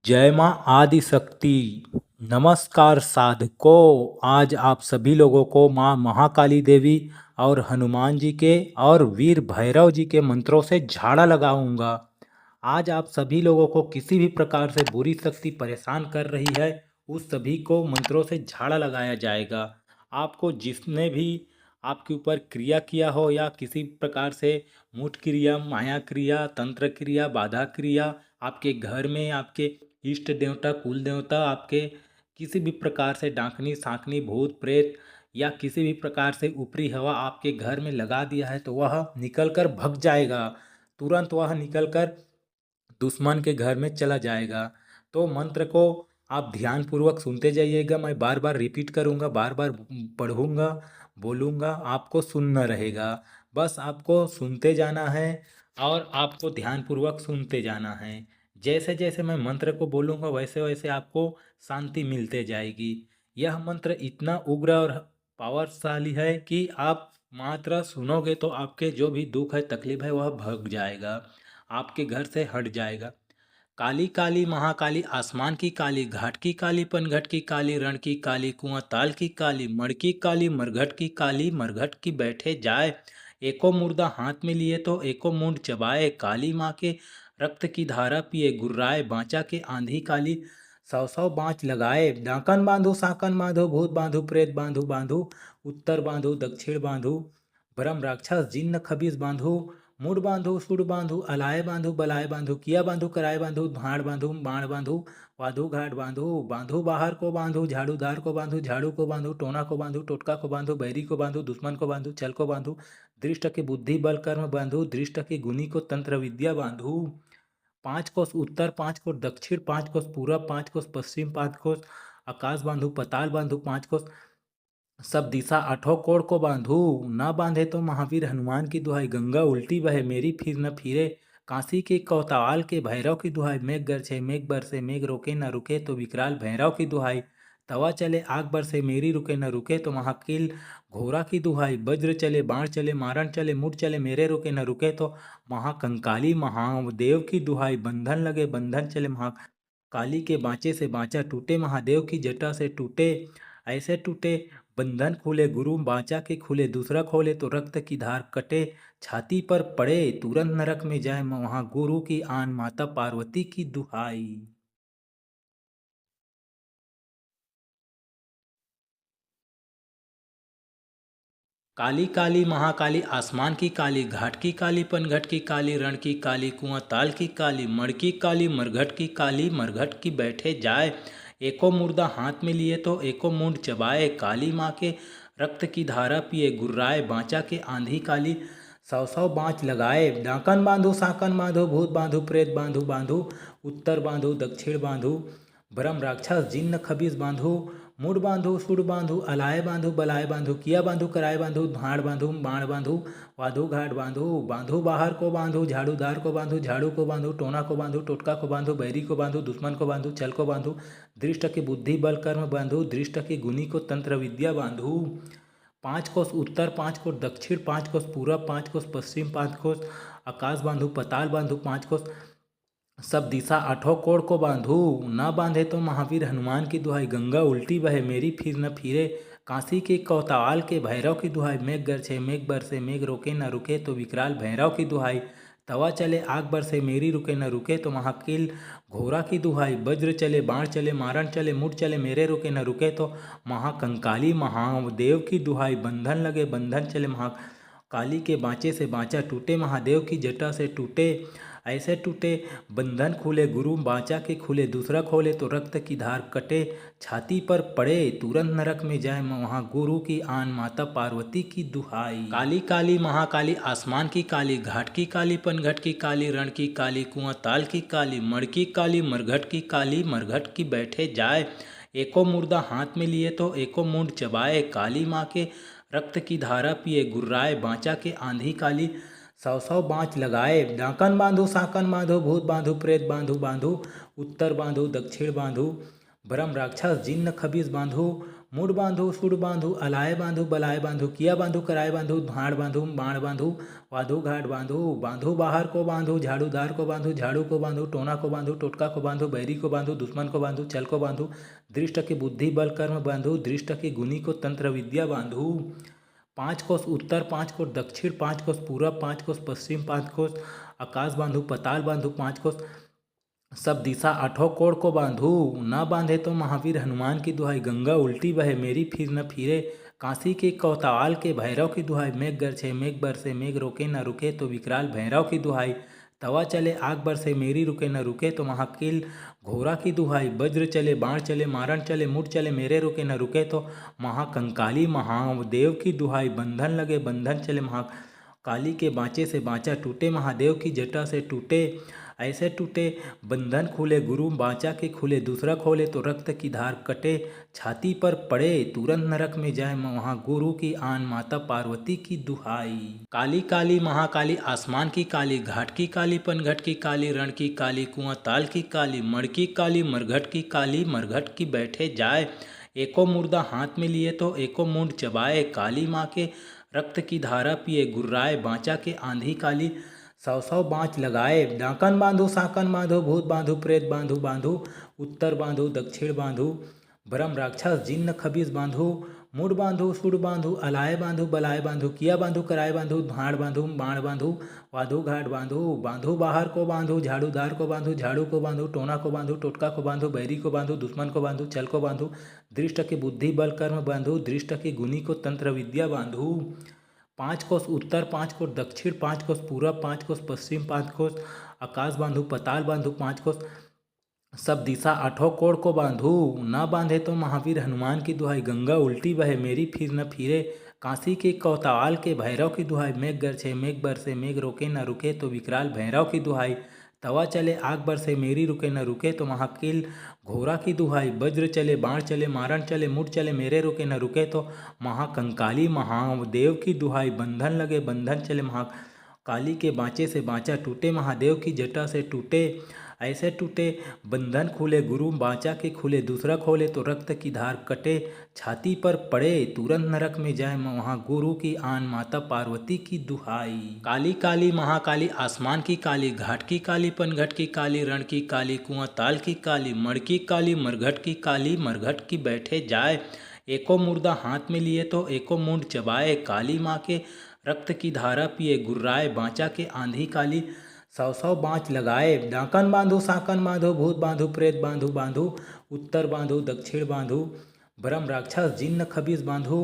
जय माँ आदि शक्ति। नमस्कार साधकों, आज आप सभी लोगों को माँ महाकाली देवी और हनुमान जी के और वीर भैरव जी के मंत्रों से झाड़ा लगाऊंगा। आज आप सभी लोगों को किसी भी प्रकार से बुरी शक्ति परेशान कर रही है, उस सभी को मंत्रों से झाड़ा लगाया जाएगा। आपको जिसने भी आपके ऊपर क्रिया किया हो या किसी प्रकार से मूठ क्रिया, माया क्रिया, तंत्र क्रिया, बाधा क्रिया, आपके घर में आपके इष्ट देवता, कुल देवता, आपके किसी भी प्रकार से डाकनी साकनी भूत प्रेत या किसी भी प्रकार से ऊपरी हवा आपके घर में लगा दिया है तो वह निकल कर भग जाएगा। तुरंत वह निकल कर दुश्मन के घर में चला जाएगा। तो मंत्र को आप ध्यान पूर्वक सुनते जाइएगा। मैं बार बार रिपीट करूँगा, बार बार पढ़ूँगा, बोलूँगा, आपको सुनना रहेगा। बस आपको सुनते जाना है और आपको ध्यान पूर्वक सुनते जाना है। जैसे जैसे मैं मंत्र को बोलूँगा वैसे वैसे आपको शांति मिलते जाएगी। यह मंत्र इतना उग्र और पावरशाली है कि आप मात्र सुनोगे तो आपके जो भी दुख है, तकलीफ है, वह भाग जाएगा, आपके घर से हट जाएगा। काली काली महाकाली, आसमान की काली, घाट की काली, पनघट की काली, रण की काली, कुआं ताल की काली, मड़ की काली, मरघट की काली, मरघट की बैठे जाए। एको मुर्दा हाथ में लिए तो एको मुंड चबाए। काली माँ के रक्त की धारा पिए, गुर्राए बांचा के आंधी काली, सौ सौ बाँच लगाए। डाकन बांधो, साकन बांधो, भूत बांधो, प्रेत बांधो, बांधो उत्तर बांधो, दक्षिण बांधो, ब्रह्म राक्षस जिन्न खबीस बांधो। मुड़ बांधो, सुड़ बांधो, अलाय बांधो, बलाय बांधो, किया बांधो, कराय बांधो, भाड़ बांधो, बाण बांधो, वाधो घाट बांधो। बांधो बाहर को बांधो, झाड़ूदार को बांधो, झाड़ू को बांधो, टोना को बांधो, टोटका को बांधो, बैरी को बांधो, दुश्मन को बांधो, छल को बांधो, दृष्ट के बुद्धि बल कर्म बांधो, दृष्ट के गुनी को तंत्र विद्या बांधो। 5 कोस उत्तर, 5 कोस दक्षिण, 5 कोस पूरब, 5 कोस पश्चिम, 5 कोस आकाश बांधो, पताल बांधो, 5 कोस सब दिशा, 8 कोण को बांधू। न बांधे तो महावीर हनुमान की दुहाई, गंगा उल्टी बहे मेरी फिर न फिरे। काशी के कोतवाल के भैरव की दुहाई, मेघ गरजे मेघ बरसे मेघ रोके न रुके तो विकराल भैरव की दुहाई। तवा चले आग बरसे मेरी रुके न रुके तो महाकील घोड़ा की दुहाई। वज्र चले बाण चले मारण चले मुठ चले मेरे रुके न रुके तो महाकंकाली महादेव की दुहाई। बंधन लगे बंधन चले महाकाली के बाँचे से बाँचा टूटे, महादेव की जटा से टूटे। ऐसे टूटे बंधन खुले, गुरु बाचा के खुले, दूसरा खोले तो रक्त की धार कटे। छाती पर पड़े तुरंत नरक में जाए, वहां गुरु की आन माता पार्वती की दुहाई। काली काली महाकाली, आसमान की काली, घाट की काली, पनघट की काली, रण की काली, कुआं ताल की काली, मड़ की काली, मरघट की काली, मरघट की बैठे जाए। एको मुर्दा हाथ में लिए तो एको मुंड चबाए। काली माँ के रक्त की धारा पिए, गुर्राए बांचा के आंधी काली, सौ सौ बाँच लगाए। डाकन बांधो, साकन बांधो, भूत बांधो, प्रेत बांधो, बांधो उत्तर बांधो, दक्षिण बांधो, ब्रह्म राक्षस जिन्न खबीस बांधो। मुड़ बांधो, सुड़ बांधो, अलाय बांधो, बलाय बांधो, किया बांधो, कराय बांधो, भाड़ बांधो, बाण बांधो, वाधो घाट बांधो। बांधो बाहर को बांधो, झाड़ूदार को बांधो, झाड़ू को बांधो, टोना को बांधो, टोटका को बांधो, बैरी को बांधो, दुश्मन को बांधो, छल को बांधो, दृष्ट के बुद्धि बल कर्म बांधो, दृष्ट के गुनी को तंत्र विद्या बांधो। 5 कोस उत्तर, 5 कोस दक्षिण, 5 कोस पूरब, 5 कोस पश्चिम, 5 कोस आकाश बांधो, पताल बांधो, 5 कोस सब दिशा, 8 कोण को बांधू। न बांधे तो महावीर हनुमान की दुहाई, गंगा उल्टी बहे मेरी फिर न फिरे। काशी के कोतवाल के भैरव की दुहाई, मेघ गरजे मेघ बरसे मेघ रोके न रुके तो विकराल भैरव की दुहाई। तवा चले आग बरसे मेरी रुके न रुके तो महाकील घोड़ा की दुहाई। वज्र चले बाण चले मारण चले मुठ चले मेरे रुके न रुके तो महाकंकाली महादेव की दुहाई। बंधन लगे बंधन चले महाकाली के बाँचे से बाँचा टूटे, महादेव की जटा से टूटे। ऐसे टूटे बंधन खुले, गुरु बाचा के खुले, दूसरा खोले तो रक्त की धार कटे। छाती पर पड़े तुरंत नरक में जाए, वहां गुरु की आन माता पार्वती की दुहाई। काली काली महाकाली, आसमान की काली, घाट की काली, पनघट की काली, रण की काली, कुआं ताल की काली, मड़ की काली, मरघट की काली, मरघट की बैठे जाए। एको मुर्दा हाथ में लिए तो एको मुंड चबाए। काली माँ के रक्त की धारा पिए, गुर्राए बांचा के आंधी काली, सौ सौ बाँच लगाए। डाकन बांधो, साकन बांधो, भूत बांधो, प्रेत बांधो, उत्तर बांधो, दक्षिण बांधो, ब्रह्म राक्षस जिन्न खबीस बांधो। मुड़ बांधू सुड़ बांधू अलाय बांधू बलाय बांधू किया बांधू कराय बांधू भाड़ बांधू बाण बांधू वाधू घाट बांधू बांधू बाहर को बांधू झाड़ूदार को बांधू झाड़ू को बांधू टोना को बांधू टोटका को बांधू बैरी को बांधू दुश्मन को बांधू छल को बांधू दृष्ट की बुद्धि बल कर्म बांधू दृष्ट की गुनी को तंत्र विद्या बांधू। 5 कोस उत्तर 5 कोस दक्षिण 5 कोस पूरब 5 कोस पश्चिम 5 कोस आकाश बांधू पताल बांधू 5 कोस सब दिशा आठों कोण को बांधू। न बांधे तो महावीर हनुमान की दुहाई गंगा उल्टी बहे मेरी फिर न फिरे काशी के कोतवाल के भैरव की दुहाई मेघ गरजे मेघ बरसे मेघ रोके न रुके तो विकराल भैरव की दुहाई तवा चले आग बरसे मेरी रुके न रुके तो महाकील घोड़ा की दुहाई वज्र चले बाण चले मारण चले मुठ चले मेरे रुके न रुके तो महाकंकाली महादेव की दुहाई बंधन लगे बंधन चले महाकाली के बाँचे से बाँचा टूटे महादेव की जटा से टूटे ऐसे टूटे बंधन खुले गुरु बाचा के खुले दूसरा खोले तो रक्त की धार कटे छाती पर पड़े तुरंत नरक में जाए वहाँ गुरु की आन माता पार्वती की दुहाई। काली काली महाकाली आसमान की काली घाट की काली पनघट की काली रण की काली कुआं ताल की काली मड़ की काली मरघट की काली मरघट की बैठे जाए एको मुर्दा हाथ में लिए तो एको मुंड चबाए काली माँ के रक्त की धारा पिए गुर्राए बाँचा के आंधी काली 100 बाँच लगाए डाकन बांधू साकन बांधू भूत बांधू प्रेत बांधू बांधू उत्तर बांधू दक्षिण बांधू ब्रह्म राक्षस जिन्न खबीस बांधू मुड़ बांधू सुड़ बांधू अलाय बांधू बलाय बांधू किया बांधू कराय बांधू भाड़ बांधू बाण बांधू वाधू घाट बांधू बांधू बाहर को बांधू झाड़ूदार को बांधू झाड़ू को बांधू टोना को बांधू टोटका को बांधू बैरी को बांधू दुश्मन को बांधू छल को बांधू दृष्ट की बुद्धि बल कर्म बांधू दृष्ट की गुनी को तंत्र विद्या बांधू। 5 कोस उत्तर 5 कोस दक्षिण 5 कोस पूरब 5 कोस पश्चिम 5 कोस आकाश बांधू पताल बांधू 5 कोस सब दिशा आठों कोण को बांधू। न बांधे तो महावीर हनुमान की दुहाई गंगा उल्टी बहे मेरी फिर न फिरे काशी के कोतवाल के भैरव की दुहाई मेघ गरजे मेघ बरसे मेघ रोके न रुके तो विकराल भैरव की दुहाई तवा चले आग बरसे मेरी रुके न रुके तो महाकील घोड़ा की दुहाई वज्र चले बाण चले मारण चले मुठ चले मेरे रुके न रुके तो महाकंकाली महादेव की दुहाई बंधन लगे बंधन चले महाकाली के बाँचे से बाँचा टूटे महादेव की जटा से टूटे ऐसे टूटे बंधन खुले गुरु बाचा के खुले दूसरा खोले तो रक्त की धार कटे छाती पर पड़े तुरंत नरक में जाए वहाँ गुरु की आन माता पार्वती की दुहाई। काली काली महाकाली आसमान की काली घाट की काली पनघट की काली रण की काली कुआं ताल की काली मड़ की काली मरघट की काली मरघट की बैठे जाए एको मुर्दा हाथ में लिए तो एको मुंड चबाए काली माँ के रक्त की धारा पिए गुर्राए बाँचा के आंधी काली 100 बाँच लगाए डाकन बांधू साकन बांधू भूत बांधू प्रेत बांधू बांधू उत्तर बांधू दक्षिण बांधू ब्रह्म राक्षस जिन्न खबीस बांधू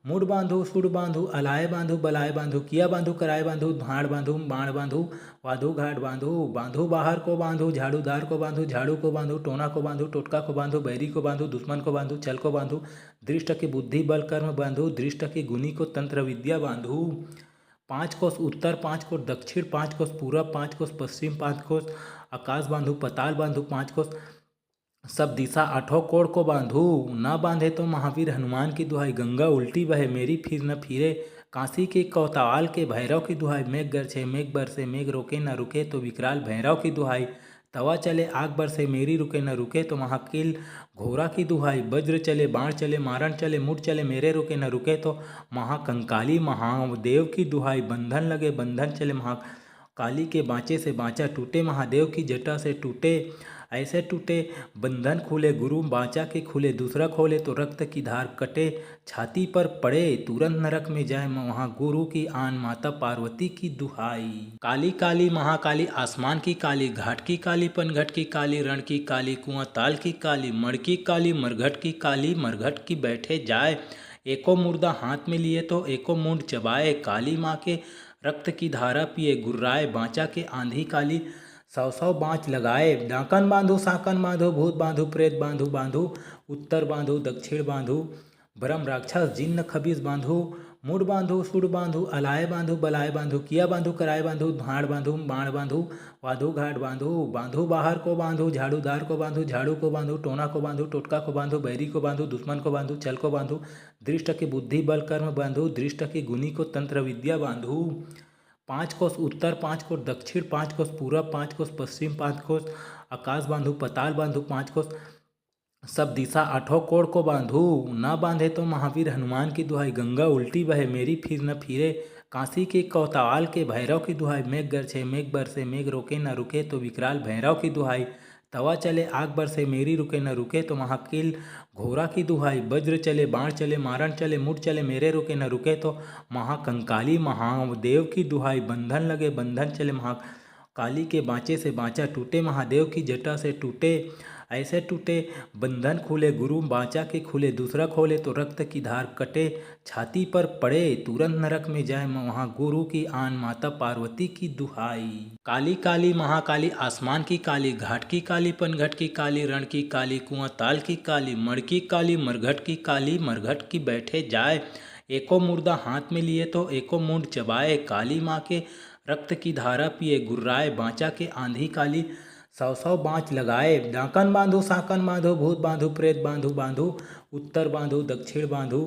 मुड़ बांधू सुड़ बांधू अलाय बांधू बलाय बांधू किया बांधू कराय बांधू भाड़ बांधू बाण बांधू वाधू घाट बांधू बांधू बाहर को बांधू झाड़ूदार को बांधू झाड़ू को बांधू टोना को बांधू टोटका को बांधू बैरी को बांधू दुश्मन को बांधू छल को बांधू दृष्ट की बुद्धि बल कर्म बांधू दृष्ट की गुनी को तंत्र विद्या बांधू। 5 कोस उत्तर 5 कोस दक्षिण 5 कोस पूरब 5 कोस पश्चिम 5 कोस आकाश बांधू पताल बांधू 5 कोस सब दिशा आठों कोण को बांधू। न बांधे तो महावीर हनुमान की दुहाई गंगा उल्टी बहे मेरी फिर न फिरे काशी के कोतवाल के भैरव की दुहाई मेघ गरजे मेघ बरसे मेघ रोके न रुके तो विकराल भैरव की दुहाई तवा चले आग बरसे मेरी रुके न रुके तो महाकील घोड़ा की दुहाई वज्र चले बाण चले मारण चले मुठ चले मेरे रुके न रुके तो महाकंकाली महादेव की दुहाई बंधन लगे बंधन चले महाकाली के बाँचे से बाँचा टूटे महादेव की जटा से टूटे ऐसे टूटे बंधन खुले गुरु बाचा के खुले दूसरा खोले तो रक्त की धार कटे छाती पर पड़े तुरंत नरक में जाए वहाँ गुरु की आन माता पार्वती की दुहाई। काली काली महाकाली आसमान की काली घाट की काली पनघट की काली रण की काली कुआं ताल की काली मड़ की काली मरघट की काली मरघट की बैठे जाए एको मुर्दा हाथ में लिए तो एको मुंड चबाए काली माँ के रक्त की धारा पिए गुर्राए बाँचा के आंधी काली 100 बाँच लगाए डाकन बांधू साकन बांधू भूत बांधू प्रेत बांधू बांधू उत्तर बांधू दक्षिण बांधू ब्रह्म राक्षस जिन्न खबीस बांधू मुड़ बांधू सुड़ बांधू अलाय बांधू बलाय बांधू किया बांधू कराय बांधू भाड़ बांधू बाण बांधू वाधू घाट बांधू बांधू बाहर को बांधू झाड़ूदार को बांधू झाड़ू को बांधू टोना को बांधू टोटका को बांधू बैरी को बांधू दुश्मन को बांधू छल को बांधू दृष्ट की बुद्धि बल कर्म बांधू दृष्ट की गुनी को तंत्र विद्या बांधू। 5 कोस उत्तर 5 कोस दक्षिण 5 कोस पूरब 5 कोस पश्चिम 5 कोस आकाश बांधू पताल बांधू 5 कोस सब दिशा आठों कोण को बांधू, ना बांधे तो महावीर हनुमान की दुहाई। गंगा उल्टी बहे मेरी फिर न फिरे, काशी के कोतवाल के भैरव की दुहाई। मेघ गरजे मेघ बरसे मेघ रोके न रुके, तो विकराल भैरव की दुहाई। तवा चले आग बरसे मेरी रुके न रुके, तो महाकील घोड़ा की दुहाई। वज्र चले बाण चले मारण चले मुठ चले मेरे रुके न रुके, तो महाकंकाली महादेव की दुहाई। बंधन लगे बंधन चले महाकाली के, बाँचे से बाँचा टूटे महादेव की जटा से टूटे। ऐसे टूटे बंधन खुले गुरु बाँचा के खुले, दूसरा खोले तो रक्त की धार कटे। छाती पर पड़े तुरंत नरक में जाए, वहाँ गुरु की आन माता पार्वती की दुहाई। काली काली महाकाली आसमान की काली, घाट की काली पनघट की काली, रण की काली कुआं ताल की काली, मड़ की काली मरघट की काली, मरघट की बैठे जाए। एको मुर्दा हाथ में लिए तो एको मुंड चबाए, काली माँ के रक्त की धारा पिए गुर्राए। बाँचा के आंधी काली 100 बाँच लगाए, डाकन बांधू साकन बांधू भूत बांधू प्रेत बांधू बांधू, उत्तर बांधू दक्षिण बांधू,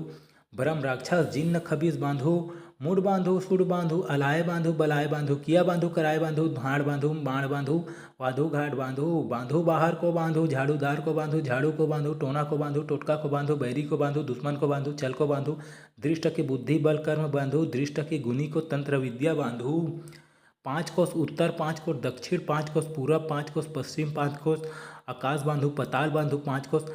ब्रह्म राक्षस जिन्न खबीस बांधू, मुड़ बांधू सुड़ बांधू अलाय बांधू बलाय बांधू, किया बांधू कराय बांधू, भाड़ बांधू बाण बांधू, वाधू घाट बांधू। बांधू बाहर को बांधू, झाड़ूदार को बांधू, झाड़ू को बांधू, टोना को बांधू, टोटका को बांधू, बैरी को बांधू, दुश्मन को बांधू, छल को बांधू, दृष्ट की बुद्धि बल कर्म बांधू, दृष्ट की गुनी को तंत्र विद्या बांधू। 5 कोस उत्तर 5 कोस दक्षिण 5 कोस पूरब 5 कोस पश्चिम 5 कोस आकाश बांधू पताल बांधू 5 कोस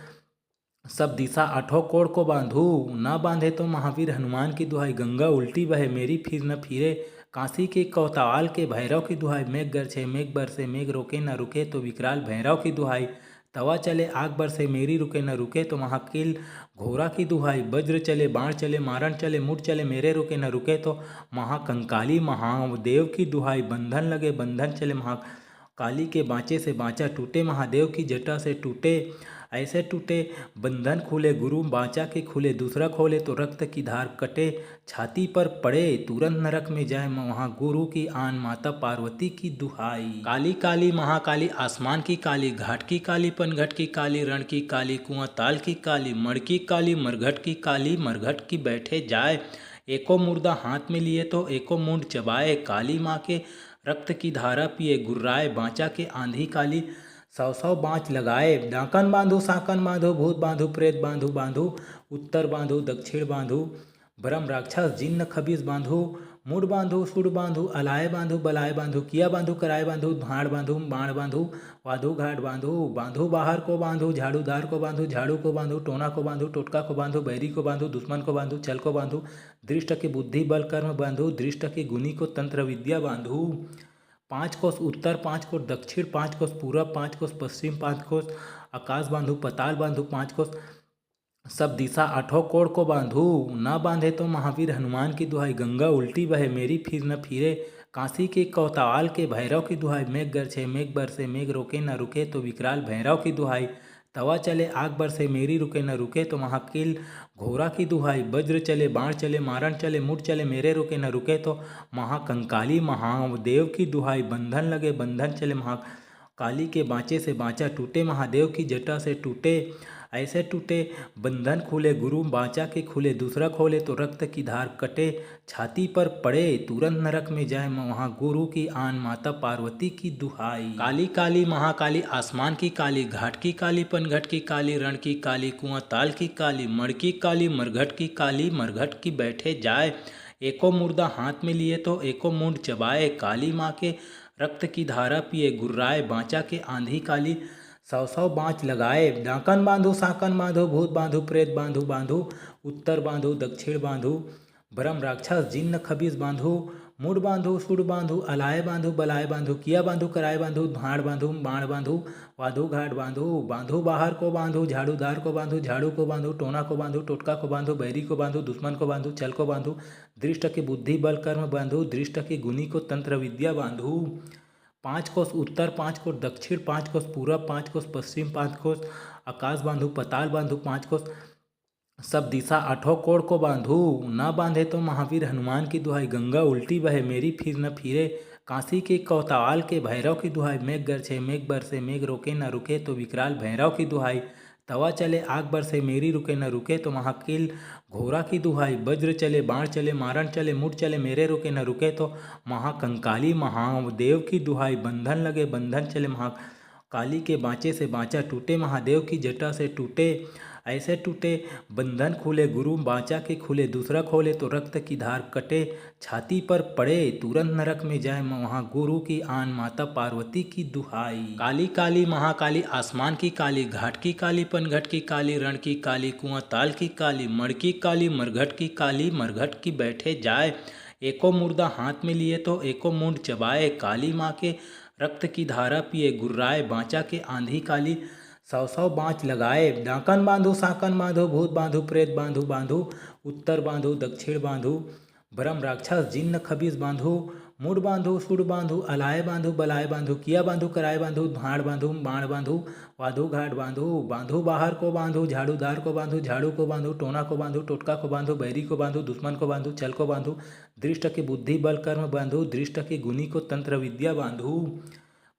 सब दिशा आठों कोण को बांधू, ना बांधे तो महावीर हनुमान की दुहाई। गंगा उल्टी बहे मेरी फिर न फिरे, काशी के कोतवाल के भैरव की दुहाई। मेघ गरजे मेघ बरसे मेघ रोके न रुके, तो विकराल भैरव की दुहाई। तवा चले आग बरसे मेरी रुके न रुके, तो महाकील घोड़ा की दुहाई। वज्र चले बाण चले मारण चले मुठ चले मेरे रुके न रुके, तो महाकंकाली महादेव की दुहाई। बंधन लगे बंधन चले महाकाली के, बाँचे से बाँचा टूटे महादेव की जटा से टूटे। ऐसे टूटे बंधन खुले गुरु बाँचा के खुले, दूसरा खोले तो रक्त की धार कटे। छाती पर पड़े तुरंत नरक में जाए, वहाँ गुरु की आन माता पार्वती की दुहाई। काली काली महाकाली आसमान की काली, घाट की काली पनघट की काली, रण की काली कुआं ताल की काली, मड़ की काली मरघट की काली, मरघट की बैठे जाए। एको मुर्दा हाथ में लिए तो एको मुंड चबाए, काली माँ के रक्त की धारा पिए गुर्राए। बाँचा के आंधी काली 100 बाँच लगाए, डाकन बांधू साकन बांधू भूत बांधू प्रेत बांधू बांधू, उत्तर बांधू दक्षिण बांधू, ब्रह्म राक्षस जिन्न खबीस बांधू, मुड़ बांधू सुड़ बांधू अलाय बांधू बलाय बांधू, किया बांधू कराय बांधू, भाड़ बांधू बाण बांधू, वाधू घाट बांधू। बांधू बाहर को बांधू, झाड़ूदार को बांधू, झाड़ू को बांधू, टोना को बांधू, टोटका को बांधू, बैरी को बांधू, दुश्मन को बांधू, छल को बांधू, दृष्ट की बुद्धि बल कर्म बांधू, दृष्ट की गुनी को तंत्र विद्या बांधू। 5 कोस उत्तर 5 कोस दक्षिण 5 कोस पूरब 5 कोस पश्चिम 5 कोस आकाश बांधू पताल बांधू 5 कोस सब दिशा आठों कोण को बांधू, ना बांधे तो महावीर हनुमान की दुहाई। गंगा उल्टी बहे मेरी फिर न फिरे, काशी के कोतवाल के भैरव की दुहाई। मेघ गरजे मेघ बरसे मेघ रोके न रुके, तो विकराल भैरव की दुहाई। तवा चले आग बरसे मेरी रुके न रुके, तो महाकील घोड़ा की दुहाई। वज्र चले बाण चले मारण चले मुठ चले मेरे रुके न रुके, तो महाकंकाली महादेव की दुहाई। बंधन लगे बंधन चले महाकाली के, बाँचे से बाँचा टूटे महादेव की जटा से टूटे। ऐसे टूटे बंधन खुले गुरु बाँचा के खुले, दूसरा खोले तो रक्त की धार कटे। छाती पर पड़े तुरंत नरक में जाए, वहाँ गुरु की आन माता पार्वती की दुहाई। काली काली महाकाली आसमान की काली, घाट की काली पनघट की काली, रण की काली कुआं ताल की काली, मड़ की काली मरघट की काली, मरघट की बैठे जाए। एको मुर्दा हाथ में लिए तो एको मुंड चबाए, काली माँ के रक्त की धारा पिए गुर्राए। बाँचा के आंधी काली 100 बाँच लगाए, डाकन बांधू साकन बांधू भूत बांधू प्रेत बांधू बांधू, उत्तर बांधू दक्षिण बांधू, ब्रह्म राक्षस जिन्न खबीस बांधू, मुड़ बांधू सुड़ बांधू अलाय बांधू बलाय बांधू, किया बांधू कराय बांधू, भाड़ बांधू बाण बांधू, वाधू घाट बांधू। बांधू बाहर को बांधू, झाड़ूदार को बांधू, झाड़ू को बांधू, टोना को बांधू, टोटका को बांधू, बैरी को बांधू, दुश्मन को बांधू, छल को बांधू, दृष्ट की बुद्धि बल कर्म बांधू, दृष्ट की गुनी को तंत्र विद्या बांधू। 5 कोस उत्तर 5 कोस दक्षिण 5 कोस पूरब 5 कोस पश्चिम 5 कोस आकाश बांधू पताल बांधू 5 कोस सब दिशा आठों कोण को बांधू, ना बांधे तो महावीर हनुमान की दुहाई। गंगा उल्टी बहे मेरी फिर न फिरे, काशी के कोतवाल के भैरव की दुहाई। मेघ गरजे मेघ बरसे मेघ रोके न रुके, तो विकराल भैरव की दुहाई। तवा चले आग बरसे मेरी रुके न रुके, तो महाकील घोड़ा की दुहाई। वज्र चले बाण चले मारण चले मुठ चले मेरे रुके न रुके, तो महाकंकाली महादेव की दुहाई। बंधन लगे बंधन चले काली के बाँचे से बाँचा टूटे, महादेव की जटा से टूटे, ऐसे टूटे बंधन खुले, गुरु बाँचा के खुले, दूसरा खोले तो रक्त की धार कटे, छाती पर पड़े तुरंत नरक में जाए, वहाँ गुरु की आन, माता पार्वती की दुहाई। काली काली महाकाली, आसमान की काली, घाट की काली, पनघट की काली, रण की काली, कुआं ताल की काली, मड़ की काली, मरघट की काली, मरघट की बैठे जाए, एको मुर्दा हाथ में लिए तो एको मुंड चबाए, काली माँ के रक्त की धारा पिए, गुर्राए, बाँचा के आंधी काली, 100 बाँच लगाए, डाकन बांधू, साकन बांधू, भूत बांधू, प्रेत बांधू, बांधू उत्तर बांधू, दक्षिण बांधू, ब्रह्म राक्षस जिन्न खबीस बांधू, मुड़ बांधू, सुड़ बांधू, अलाय बांधू, बलाय बांधू, किया बांधू, कराय बांधू, भाड़ बांधू, बाण बांधू, वाधू घाट बांधू, बांधू बाहर को बांधू, झाड़ूदार को बांधू, झाड़ू को बांधू, टोना को बांधू, टोटका को बांधू, बैरी को बांधू, दुश्मन को बांधू, छल को बांधू, दृष्ट की बुद्धि बल कर्म बांधू, दृष्ट की गुनी को तंत्र विद्या बांधू,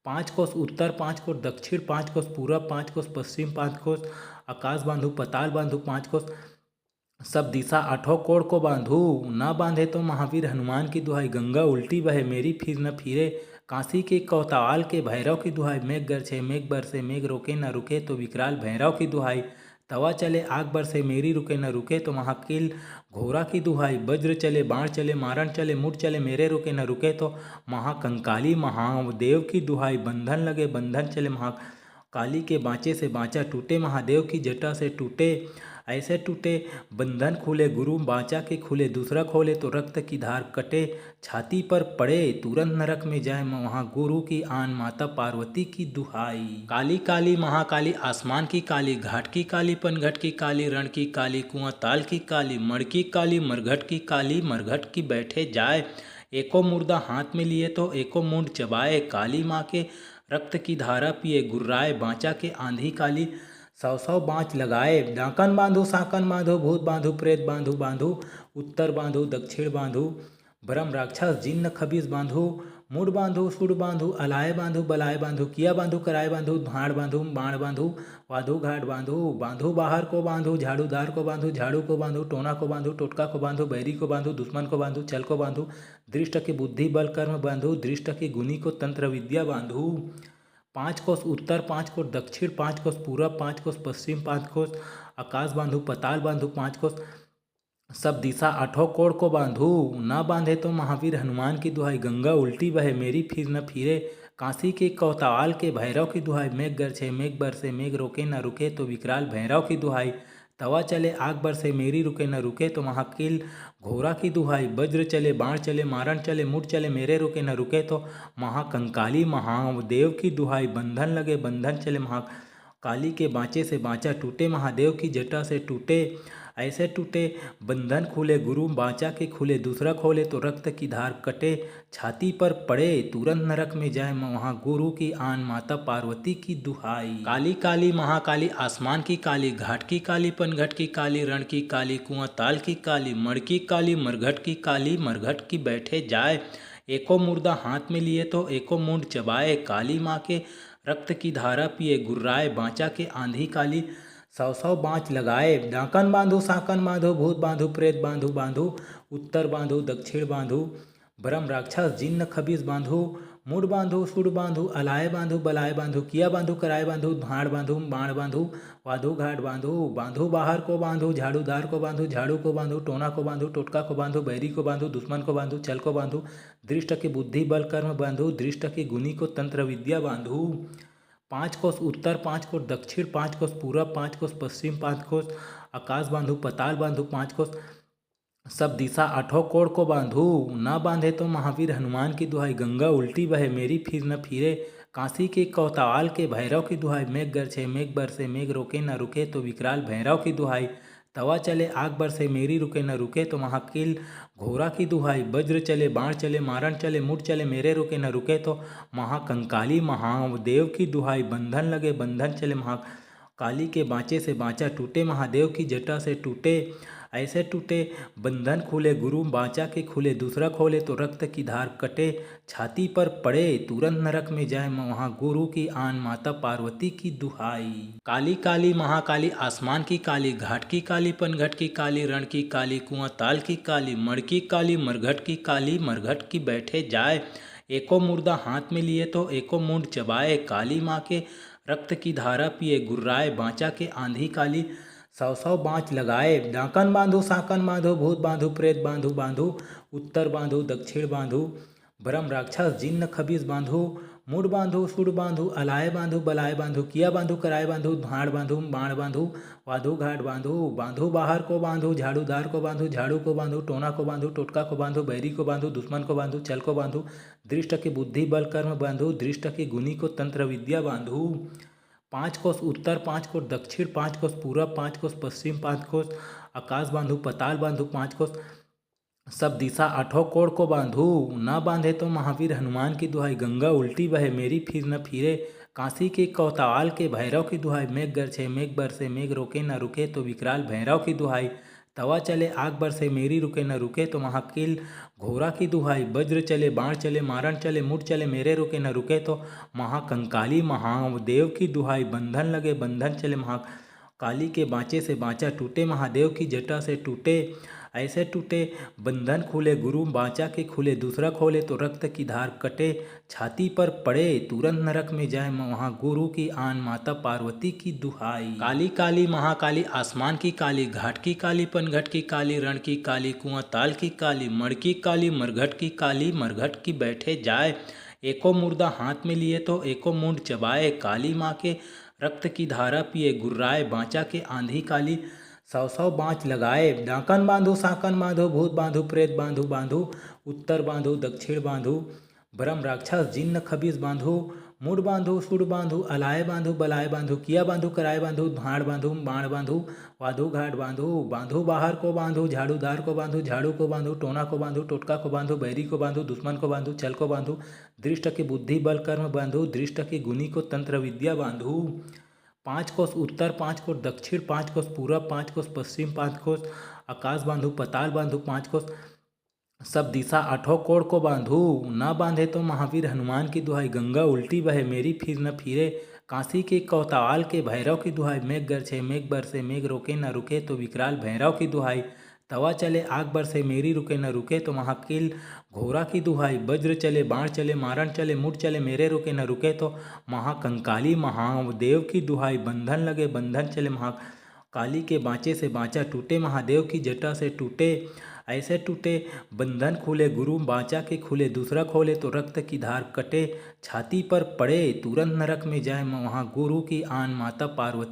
5 कोस उत्तर, 5 कोस दक्षिण, 5 कोस पूरब, 5 कोस पश्चिम, 5 कोस आकाश बांधू, पताल बांधू, 5 कोस सब दिशा, 8 कोण को बांधू, न बांधे तो महावीर हनुमान की दुहाई, गंगा उल्टी बहे मेरी फिर न फिरे, काशी के कोतवाल के भैरव की दुहाई, मेघ गरजे मेघ बरसे मेघ रोके न रुके तो विकराल भैरव की दुहाई, तवा चले आग बरसे मेरी रुके न रुके तो महाकील घोड़ा की दुहाई, वज्र चले बाण चले मारण चले मुठ चले मेरे रुके न रुके तो महाकंकाली महादेव की दुहाई, बंधन लगे बंधन चले महाकाली के बाँचे से बाँचा टूटे, महादेव की जटा से टूटे, ऐसे टूटे बंधन खुले, गुरु बाँचा के खुले, दूसरा खोले तो रक्त की धार कटे, छाती पर पड़े तुरंत नरक में जाए, वहाँ गुरु की आन, माता पार्वती की दुहाई। काली काली महाकाली, आसमान की काली, घाट की काली, पनघट की काली, रण की काली, कुआं ताल की काली, मड़ की काली, मरघट की काली, मरघट की बैठे जाए, एको मुर्दा हाथ में लिए तो एको मुंड चबाए, काली माँ के रक्त की धारा पिए, गुर्राए, बाँचा के आंधी काली, 100 बाँच लगाए, डाकन बांधू, साकन बांधू, भूत बांधू, प्रेत बांधू, बांधू उत्तर बांधू, दक्षिण बांधू, ब्रह्म राक्षस जिन्न खबीस बांधू, मुड़ बांधू, सुड़ बांधू, अलाय बांधू, बलाय बांधू, किया बांधू, कराय बांधू, भाड़ बांधू, बाण बांधू, वाधू घाट बांधू, बांधू बाहर को बांधू, झाड़ूदार को बांधू, झाड़ू को बांधू, टोना को बांधू, टोटका को बांधू, बैरी को बांधू, दुश्मन को बांधू, छल को बांधू, दृष्ट की बुद्धि बल कर्म बांधू, दृष्ट की गुनी को तंत्र विद्या बांधू, 5 कोस उत्तर, 5 कोस दक्षिण, 5 कोस पूरब, 5 कोस पश्चिम, 5 कोस आकाश बांधू, पताल बांधू, 5 कोस सब दिशा, 8 कोण को बांधू, न बांधे तो महावीर हनुमान की दुहाई, गंगा उल्टी बहे मेरी फिर न फिरे, काशी के कोतवाल के भैरव की दुहाई, मेघ गरजे मेघ बरसे मेघ रोके न रुके तो विकराल भैरव की दुहाई, तवा चले आग बरसे मेरी रुके न रुके तो महाकील घोड़ा की दुहाई, वज्र चले बाण चले मारण चले मुठ चले मेरे रुके न रुके तो महाकंकाली महादेव की दुहाई, बंधन लगे बंधन चले महाकाली के बाँचे से बाँचा टूटे, महादेव की जटा से टूटे, ऐसे टूटे बंधन खुले, गुरु बाँचा के खुले, दूसरा खोले तो रक्त की धार कटे, छाती पर पड़े तुरंत नरक में जाए, वहाँ गुरु की आन, माता पार्वती की दुहाई। काली काली महाकाली, आसमान की काली, घाट की काली, पनघट की काली, रण की काली, कुआं ताल की काली, मड़ की काली, मरघट की काली, मरघट की बैठे जाए, एको मुर्दा हाथ में लिए तो एको मुंड चबाए, काली माँ के रक्त की धारा पिए, गुर्राए, बाँचा के आंधी काली, 100 बाँच लगाए, डाकन बांधू, साकन बांधू, भूत बांधू, प्रेत बांधू, बांधू उत्तर बांधू, दक्षिण बांधू, ब्रह्म राक्षस जिन्न खबीस बांधू, मुड़ बांधू, सुड़ बांधू, अलाय बांधू, बलाय बांधू, किया बांधू, कराय बांधू, भाड़ बांधू, बाण बांधू, वाधू घाट बांधू, बांधू बाहर को बांधू, झाड़ूदार को बांधू, झाड़ू को बांधू, टोना को बांधू, टोटका को बांधू, बैरी को बांधू, दुश्मन को बांधू, छल को बांधू, दृष्ट की बुद्धि बल कर्म बांधू, दृष्ट की गुनी को तंत्र विद्या बांधू, 5 कोस उत्तर, 5 कोस दक्षिण, 5 कोस पूरब, 5 कोस पश्चिम, 5 कोस आकाश बांधू, पताल बांधू, 5 कोस सब दिशा, 8 कोण को बांधू, न बांधे तो महावीर हनुमान की दुहाई, गंगा उल्टी बहे मेरी फिर न फिरे, काशी के कोतवाल के भैरव की दुहाई, मेघ गरजे मेघ बरसे मेघ रोके न रुके तो विकराल भैरव की दुहाई, तवा चले आग बरसे मेरी रुके न रुके तो महाकील घोड़ा की दुहाई, वज्र चले बाण चले मारण चले मुठ चले मेरे रुके न रुके तो महाकंकाली महादेव की दुहाई, बंधन लगे बंधन चले महाकाली के बाँचे से बाँचा टूटे, महादेव की जटा से टूटे, ऐसे टूटे बंधन खुले, गुरु बाँचा के खुले, दूसरा खोले तो रक्त की धार कटे, छाती पर पड़े तुरंत नरक में जाए, वहाँ गुरु की आन, माता पार्वती की दुहाई। काली काली महाकाली, आसमान की काली, घाट की काली, पनघट की काली, रण की काली, कुआं ताल की काली, मड़ की काली, मरघट की काली, मरघट की बैठे जाए, एको मुर्दा हाथ में लिए तो एको मुंड चबाए, काली माँ के रक्त की धारा पिए गुर्राए, बाँचा के आंधी काली 100 बाँच लगाए। डाकन बांधू साकन बांधू, भूत बांधू प्रेत बांधू बांधू, उत्तर बांधू दक्षिण बांधू, ब्रह्म राक्षस जिन्न खबीस बांधू, मुड़ बांधू सुड़ बांधू, अलाय बांधू बलाय बांधू, किया बांधू कराए बांधू, भाड़ बांधू बाण बांधू, वाधू घाट बांधू, बांधू बाहर को बांधू, झाड़ूदार को बांधू, झाड़ू को बांधू, टोना को बांधू, टोटका को बांधू, बैरी को बांधू, दुश्मन को बांधू, छल को बांधू, दृष्ट की बुद्धि बल कर्म बांधू, दृष्ट की गुनी को तंत्र विद्या बांधू। 5 कोस उत्तर 5 कोस दक्षिण 5 कोस पूरब 5 कोस पश्चिम 5 कोस आकाश बांधू, पताल बांधू 5 कोस सब दिशा 8 कोण को बांधू। न बांधे तो महावीर हनुमान की दुहाई, गंगा उल्टी बहे मेरी फिर न फिरे, काशी के कोतवाल के भैरव की दुहाई, मेघ गरजे मेघ बरसे मेघ रोके न रुके तो विकराल भैरव की दुहाई, तवा चले आग बरसे मेरी रुके न रुके तो महाकील घोड़ा की दुहाई, वज्र चले बाण चले मारण चले मुठ चले मेरे रुके न रुके तो महाकंकाली महादेव की दुहाई, बंधन लगे बंधन चले महाकाली के बाँचे से बाँचा टूटे, महादेव की जटा से टूटे ऐसे टूटे, बंधन खुले गुरु बाँचा के खुले, दूसरा खोले तो रक्त की धार कटे, छाती पर पड़े तुरंत नरक में जाए, वहाँ गुरु की आन माता पार्वती की दुहाई। काली काली महाकाली आसमान की काली, घाट की काली पनघट की काली, रण की काली कुआं ताल की काली, मड़ की काली मरघट की काली, मरघट की बैठे जाए, एको मुर्दा हाथ में लिए तो एको मुंड चबाए, काली माँ के रक्त की धारा पिए गुर्राए, बाँचा के आंधी काली 100 बाँच लगाए। डाकन बांधू साकन बांधू, भूत बांधू प्रेत बांधू बांधू, उत्तर बांधू दक्षिण बांधू, ब्रह्म राक्षस जिन्न खबीस बांधू, मुड़ बांधू सुड़ बांधू, अलाय बांधू बलाय बांधू, किया बांधू कराए बांधू, भाड़ बांधू बाण बांधू, वाधू घाट बांधू, बांधू बाहर को बांधू, झाड़ूदार को बांधू, झाड़ू को बांधू, टोना को बांधू, टोटका को बांधू, बैरी को बांधू, दुश्मन को बांधू, छल को बांधू, दृष्ट की बुद्धि बल कर्म बांधू, दृष्ट की गुनी को तंत्र विद्या बांधू। 5 कोस उत्तर 5 कोस दक्षिण 5 कोस पूरब 5 कोस पश्चिम 5 कोस आकाश बांधू, पताल बांधू 5 कोस सब दिशा 8 कोण को बांधू। न बांधे तो महावीर हनुमान की दुहाई, गंगा उल्टी बहे मेरी फिर न फिरे, काशी के कोतवाल के भैरव की दुहाई, मेघ गरजे मेघ बरसे मेघ रोके न रुके तो विकराल भैरव की दुहाई, तवा चले आग बरसे मेरी रुके न रुके तो महाकील घोड़ा की दुहाई, वज्र चले बाण चले मारण चले मुठ चले मेरे रुके न रुके तो महाकंकाली महादेव की दुहाई, बंधन लगे बंधन चले महाकाली के बाँचे से बाँचा टूटे, महादेव की जटा से टूटे ऐसे टूटे, बंधन खुले गुरु बाँचा के खुले, दूसरा खोले तो रक्त की धार कटे, छाती पर पड़े तुरंत नरक में जाए, वहाँ गुरु की आन माता पार्वती